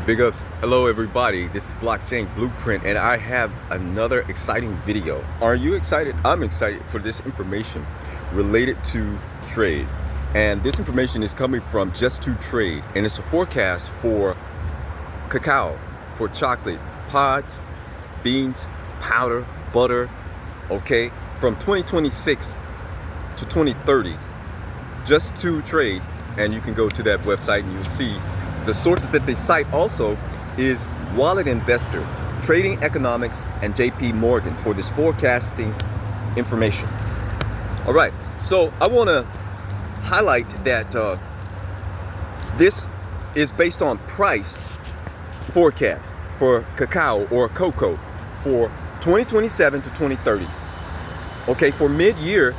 Big ups. Hello everybody, this is Blockchain Blueprint and I have another exciting video. Are you excited? I'm excited for this information related to trade. And this information is coming from Just to Trade, and it's a forecast for cacao, for chocolate, pods, beans, powder, butter, okay, from 2026 to 2030. Just to Trade, and you can go to that website and you'll see the sources that they cite also is Wallet Investor, Trading Economics, and JP Morgan for this forecasting information. All right, so I want to highlight that this is based on price forecast for cacao or cocoa for 2027 to 2030. Okay, for mid-year,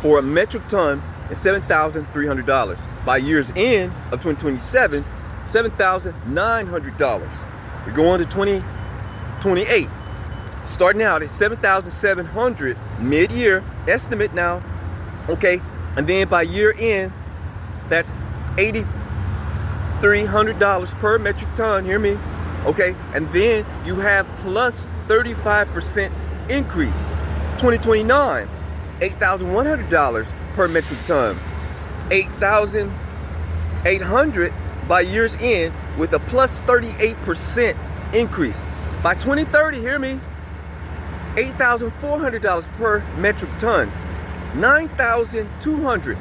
for a metric ton, it's $7,300. By year's end of 2027, $7,900. We're going to 2028, starting out at $7,700 mid-year estimate now, okay, and then by year end, that's $8,300 per metric ton. Hear me, okay, and then you have plus 35% increase. 2029, $8,100 per metric ton, $8,800 by year's end with a plus 38% increase. By 2030, hear me, $8,400 per metric ton, $9,200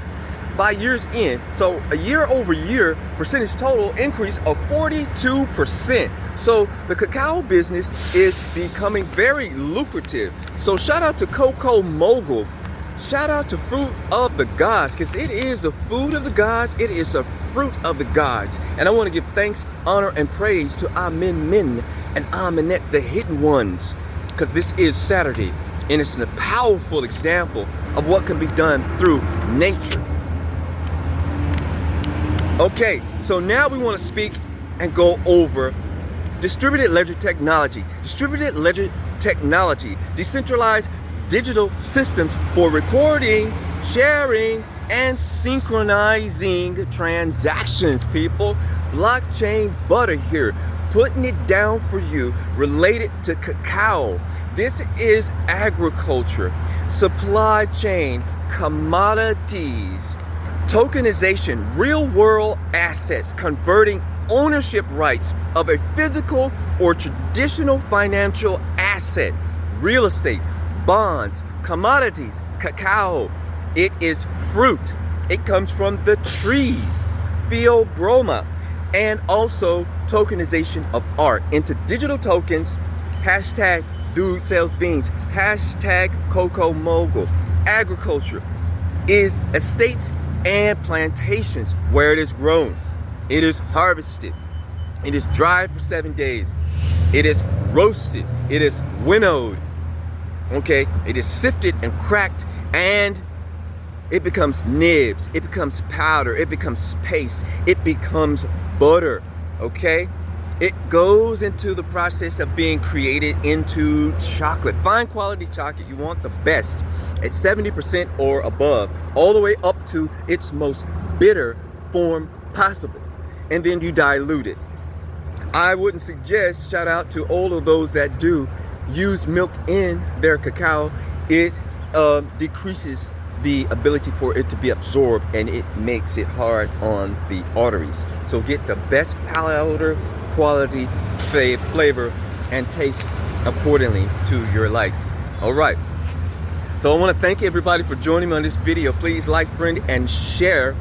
by year's end. So a year over year percentage total increase of 42%. So the cacao business is becoming very lucrative. So shout out to Cocoa Mogul. Shout out to Fruit of the Gods, because it is the food of the gods. It is the fruit of the gods. And I want to give thanks, honor, and praise to Amen Min and Amenet, the hidden ones, because this is Saturday, and it's a powerful example of what can be done through nature. Okay, so now we want to speak and go over distributed ledger technology. Distributed ledger technology, decentralized digital systems for recording, sharing, and synchronizing transactions, people. Blockchain butter here, putting it down for you related to cacao. This is agriculture, supply chain, commodities, tokenization, real world assets, converting ownership rights of a physical or traditional financial asset, real estate, bonds, commodities, cacao. It is fruit. It comes from the trees, theobroma, and also tokenization of art into digital tokens. Hashtag dude sells beans. Hashtag Cocoa Mogul. Agriculture is estates and plantations where it is grown. It is harvested. It is dried for 7 days. It is roasted. It is winnowed. Okay, it is sifted and cracked, and it becomes nibs, it becomes powder, it becomes paste, it becomes butter. Okay, it goes into the process of being created into chocolate, fine quality chocolate. You want the best at 70% or above, all the way up to its most bitter form possible, and then you dilute it. I wouldn't suggest, shout out to all of those that do use milk in their cacao. It decreases the ability for it to be absorbed, and it makes it hard on the arteries. So get the best powder quality flavor and taste accordingly to your likes. All right, so I want to thank everybody for joining me on this video. Please like, friend, and share.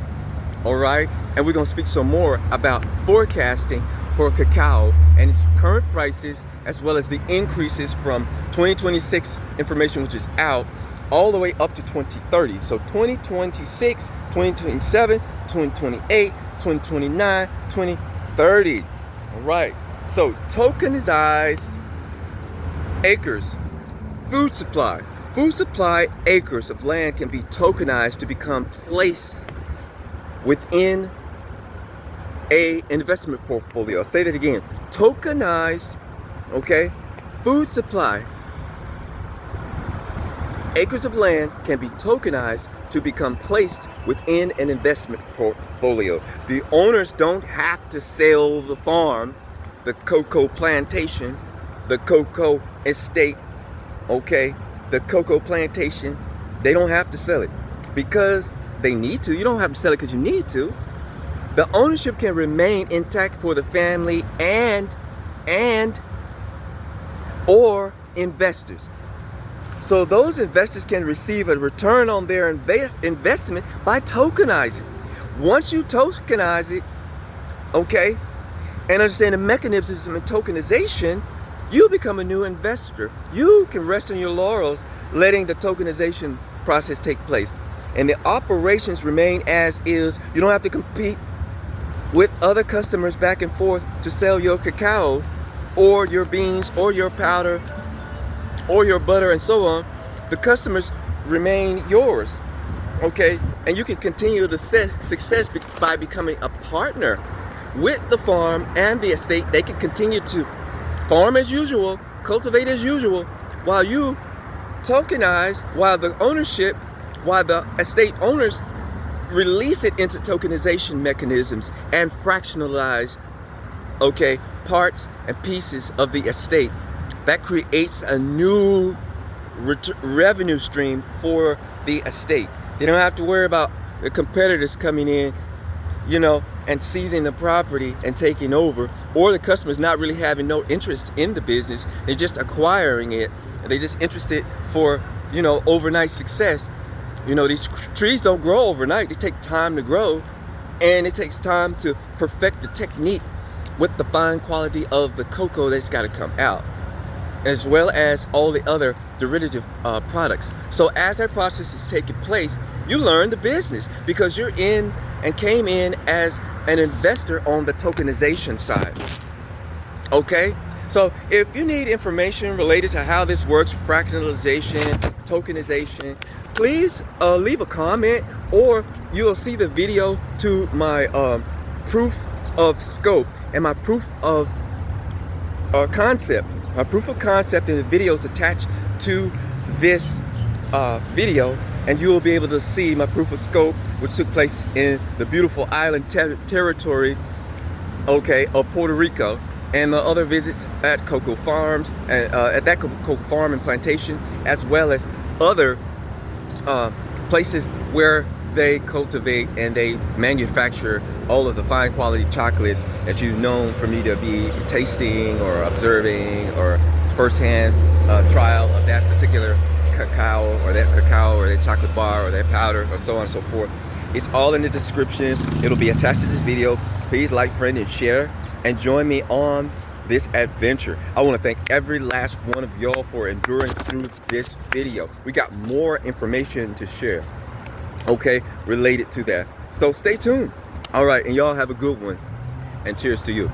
All right, and we're going to speak some more about forecasting for cacao and its current prices, as well as the increases from 2026 information, which is out, all the way up to 2030. So 2026, 2027, 2028, 2029, 2030. All right. So tokenized acres, food supply. Food supply acres of land can be tokenized to become placed within a investment portfolio. I'll say that again. Tokenized, okay, food supply acres of land can be tokenized to become placed within an investment portfolio. The owners don't have to sell the farm the cocoa plantation, the cocoa estate, okay, the cocoa plantation, they don't have to sell it because they need to. You don't have to sell it because you need to. The ownership can remain intact for the family and or investors. So those investors can receive a return on their investment by tokenizing. Once you tokenize it, okay, and understand the mechanisms in tokenization, you become a new investor. You can rest on your laurels letting the tokenization process take place. And the operations remain as is. You don't have to compete with other customers back and forth to sell your cacao or your beans or your powder or your butter and so on. The customers remain yours, okay? And you can continue the success by becoming a partner with the farm and the estate. They can continue to farm as usual, cultivate as usual, while you tokenize, while the estate owners release it into tokenization mechanisms and fractionalize, okay, parts and pieces of the estate. That creates a new revenue stream for the estate. They don't have to worry about the competitors coming in, you know, and seizing the property and taking over, or the customers not really having no interest in the business. They're just acquiring it. They're just interested for, you know, overnight success. You know, these trees don't grow overnight. They take time to grow, and it takes time to perfect the technique with the fine quality of the cocoa that's got to come out, as well as all the other derivative products. So as that process is taking place, you learn the business because you're in and came in as an investor on the tokenization side. Okay? So if you need information related to how this works, fractionalization, tokenization, please leave a comment, or you'll see the video to my proof of scope and my proof of concept. My proof of concept and the video is attached to this video, and you will be able to see my proof of scope, which took place in the beautiful island territory, okay, of Puerto Rico, and the other visits at cocoa farms and at that cocoa farm and plantation, as well as other places where they cultivate and they manufacture all of the fine quality chocolates that you've known for me to be tasting or observing, or firsthand trial of that particular cacao or that chocolate bar or that powder or so on and so forth. It's all in the description. It'll be attached to this video. Please like, friend, and share, and join me on this adventure. I want to thank every last one of y'all for enduring through this video. We got more information to share, okay, related to that. So stay tuned. All right, and y'all have a good one, and cheers to you.